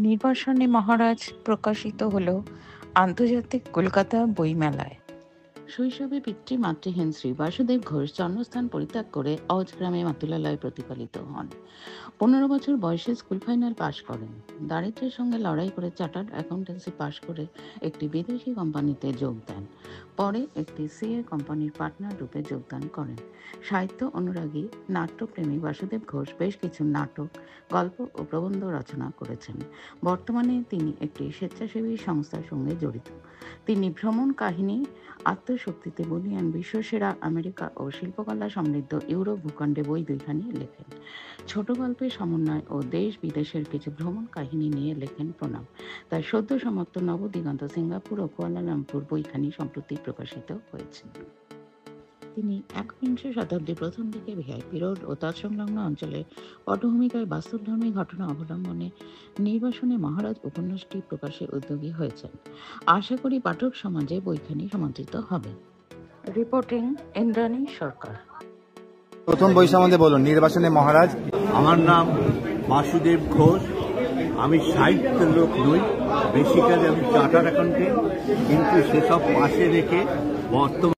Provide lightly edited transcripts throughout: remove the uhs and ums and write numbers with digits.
নির্বাসনে মহারাজ প্রকাশিত হল আন্তর্জাতিক কলকাতা বইমেলায়। শৈশবে পিতৃমাতৃহীন শ্রী বাসুদেব ঘোষ জন্মস্থান পরিত্যাগ করে অজ গ্রামে মাতুলালয়ে প্রতিপালিত হন। 15 বছর বয়সে স্কুল ফাইনাল পাশ করেন। দারিদ্র্যের সঙ্গে লড়াই করে চার্টার্ড অ্যাকাউন্টেন্সি পাশ করে একটি বিদেশি কোম্পানিতে যোগ দেন। পরে একটি সিএ কোম্পানির পার্টনার রূপে যোগদান করেন। সাহিত্য অনুরাগী নাট্যপ্রেমী বাসুদেব ঘোষ বেশ কিছু নাটক, গল্প ও প্রবন্ধ রচনা করেছেন। বর্তমানে তিনি একটি স্বেচ্ছাসেবী সংস্থার সঙ্গে জড়িত। তিনি ভ্রমণ কাহিনী, আত্মশক্তিতে বলিয়ান, বিশ্বসেরা আমেরিকা ও শিল্পকলা সমৃদ্ধ ইউরোপ ভূখণ্ডে বই দুইখানি লেখেন। ছোট গল্পের সমন্বয় ও দেশ বিদেশের কিছু ভ্রমণ কাহিনী নিয়ে লেখেন প্রণব। তার সদ্য সমাপ্ত নবদিগন্ত সিঙ্গাপুর ও কুয়ালালামপুর বইখানি সম্প্রতি প্রকাশিত হয়েছে। তিনি একবিংশ শতাব্দীর প্রথম দিকে ভিআইপি রোড ও তৎসংলগ্ন অঞ্চলের পটভূমিকায় বাস্তবধর্মী ঘটনা অবলম্বনে নির্বাসনে মহারাজ উপন্যাসটি প্রকাশে উদ্যোগী হয়েছেন। আশা করি পাঠক সমাজে বইখানি সমাদৃত হবে। রিপোর্টিং ইন্দ্রাণী সরকার। প্রথম বই সম্বন্ধে বলুন, নির্বাসনে মহারাজ। আমার নাম বাসুদেব ঘোষ। আমি সাহিত্যের লোক নই, বেসিক্যালি আমি চার্টার্ড অ্যাকাউন্টেন্ট, কিন্তু সেসব পাশে রেখে বর্তমানে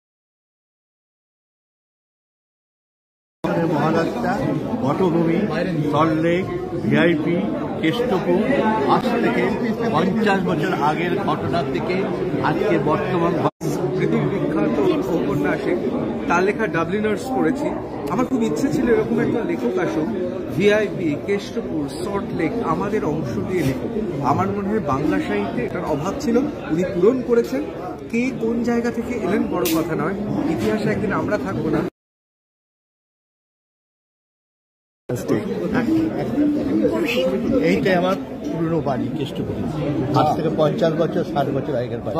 মহারাজটা পটভূমি, সল্টলেক, ভিআইপি, কেষ্টপুর, আজ থেকে 50 বছর আগের ঘটনা থেকে আজকে বর্তমান পৃথিবীর বিখ্যাত উপন্যাসে তার লেখা ডাবলিনার্স পড়েছি। আমার খুব ইচ্ছে ছিল এরকম একটা লেখক আসুক, ভিআইপি, কেষ্টপুর, সল্টলেক আমাদের অংশ দিয়ে লেখক। আমার মনে হয় বাংলা সাহিত্যে এটার অভাব ছিল, উনি পূরণ করেছেন। কে কোন জায়গা থেকে এলেন বড় কথা নয়, ইতিহাসে একদিন আমরা থাকবো না। এইটাই আমার পুরনো বাড়ি কেষ্টপুর, আজ থেকে 50 বছর 60 বছর আগের বাড়ি।